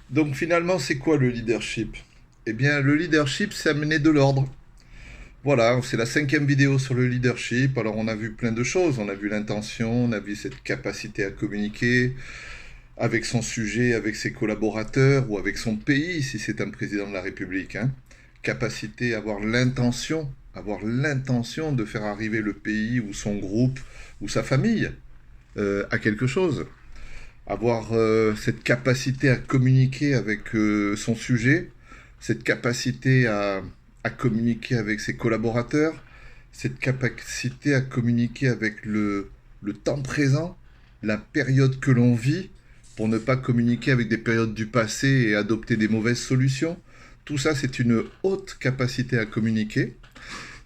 Donc finalement, c'est quoi le leadership? Eh bien, le leadership, c'est amener de l'ordre. Voilà, c'est la cinquième vidéo sur le leadership. Alors on a vu plein de choses. On a vu l'intention, on a vu cette capacité à communiquer avec son sujet, avec ses collaborateurs ou avec son pays, si c'est un président de la République, hein. Capacité à avoir l'intention de faire arriver le pays ou son groupe ou sa famille à quelque chose. Avoir cette capacité à communiquer avec son sujet, cette capacité à communiquer avec ses collaborateurs, cette capacité à communiquer avec le temps présent, la période que l'on vit, pour ne pas communiquer avec des périodes du passé et adopter des mauvaises solutions. Tout ça, c'est une haute capacité à communiquer.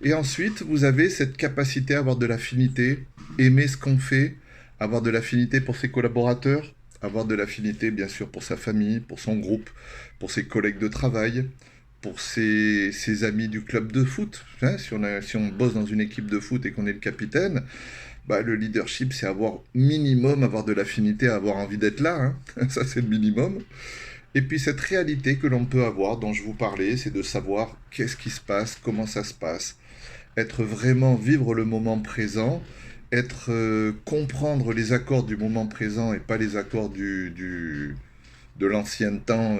Et ensuite, vous avez cette capacité à avoir de l'affinité, aimer ce qu'on fait, avoir de l'affinité pour ses collaborateurs, avoir de l'affinité bien sûr pour sa famille, pour son groupe, pour ses collègues de travail, pour ses amis du club de foot. Hein, si on bosse dans une équipe de foot et qu'on est le capitaine, bah, le leadership c'est avoir minimum, avoir de l'affinité, avoir envie d'être là. Hein. Ça c'est le minimum. Et puis cette réalité que l'on peut avoir, dont je vous parlais, c'est de savoir qu'est-ce qui se passe, comment ça se passe, être vraiment vivre le moment présent, être comprendre les accords du moment présent et pas les accords de l'ancien temps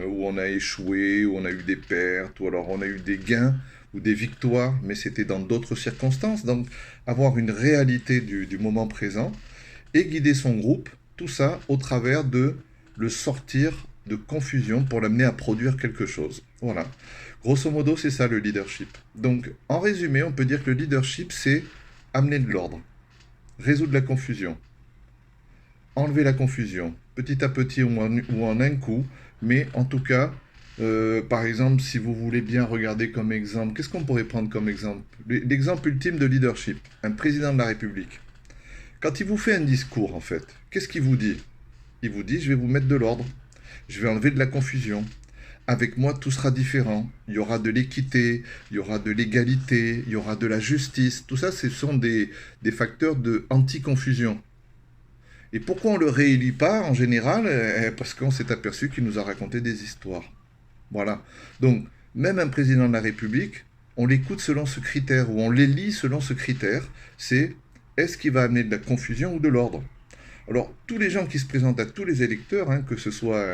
où on a échoué, où on a eu des pertes, ou alors on a eu des gains ou des victoires, mais c'était dans d'autres circonstances. Donc avoir une réalité du moment présent et guider son groupe, tout ça au travers de le sortir de confusion pour l'amener à produire quelque chose. Voilà. Grosso modo, c'est ça le leadership. Donc, en résumé, on peut dire que le leadership, c'est amener de l'ordre, résoudre la confusion, enlever la confusion, petit à petit ou en un coup, mais en tout cas, par exemple, si vous voulez bien regarder comme exemple, qu'est-ce qu'on pourrait prendre comme exemple? L'exemple ultime de leadership, un président de la République. Quand il vous fait un discours, en fait, qu'est-ce qu'il vous dit? Il vous dit, je vais vous mettre de l'ordre, je vais enlever de la confusion. Avec moi, tout sera différent. Il y aura de l'équité, il y aura de l'égalité, il y aura de la justice. Tout ça, ce sont des facteurs de anti-confusion. Et pourquoi on ne le réélit pas en général? Parce qu'on s'est aperçu qu'il nous a raconté des histoires. Voilà. Donc, même un président de la République, on l'écoute selon ce critère, ou on l'élit selon ce critère. C'est est-ce qu'il va amener de la confusion ou de l'ordre? Alors, tous les gens qui se présentent à tous les électeurs, hein, que ce soit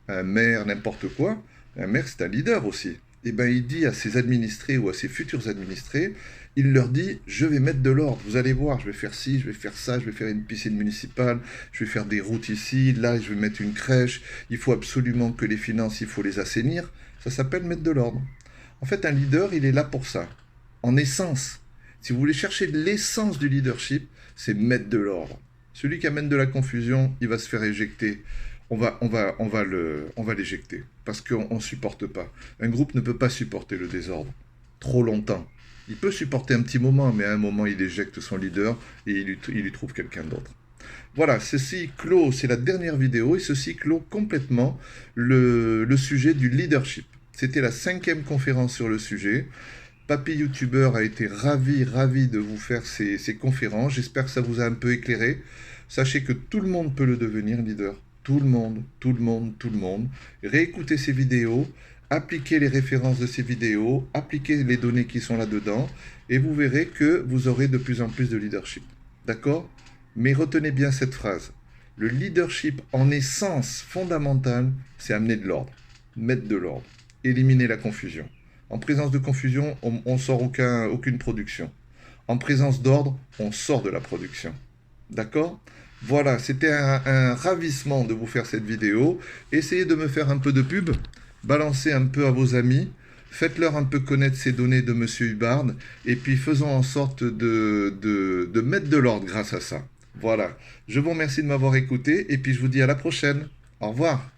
un maire, n'importe quoi, un maire, c'est un leader aussi. Et bien, il dit à ses administrés ou à ses futurs administrés, il leur dit, je vais mettre de l'ordre, vous allez voir, je vais faire ci, je vais faire ça, je vais faire une piscine municipale, je vais faire des routes ici, là, je vais mettre une crèche, il faut absolument que les finances, il faut les assainir. Ça s'appelle mettre de l'ordre. En fait, un leader, il est là pour ça. En essence, si vous voulez chercher l'essence du leadership, c'est mettre de l'ordre. Celui qui amène de la confusion, il va se faire éjecter. On va l'éjecter parce qu'on ne supporte pas. Un groupe ne peut pas supporter le désordre trop longtemps. Il peut supporter un petit moment, mais à un moment, il éjecte son leader et il lui trouve quelqu'un d'autre. Voilà, ceci clôt, c'est la dernière vidéo et ceci clôt complètement le sujet du leadership. C'était la cinquième conférence sur le sujet. Papy YouTuber a été ravi de vous faire ces conférences. J'espère que ça vous a un peu éclairé. Sachez que tout le monde peut le devenir leader. Tout le monde, tout le monde, tout le monde. Réécoutez ces vidéos, appliquez les références de ces vidéos, appliquez les données qui sont là-dedans, et vous verrez que vous aurez de plus en plus de leadership. D'accord? Mais retenez bien cette phrase. Le leadership, en essence fondamentale, c'est amener de l'ordre, mettre de l'ordre, éliminer la confusion. En présence de confusion, on sort aucune production. En présence d'ordre, on sort de la production. D'accord? Voilà, c'était un ravissement de vous faire cette vidéo. Essayez de me faire un peu de pub, balancez un peu à vos amis, faites-leur un peu connaître ces données de Monsieur Hubbard, et puis faisons en sorte de mettre de l'ordre grâce à ça. Voilà, je vous remercie de m'avoir écouté, et puis je vous dis à la prochaine. Au revoir.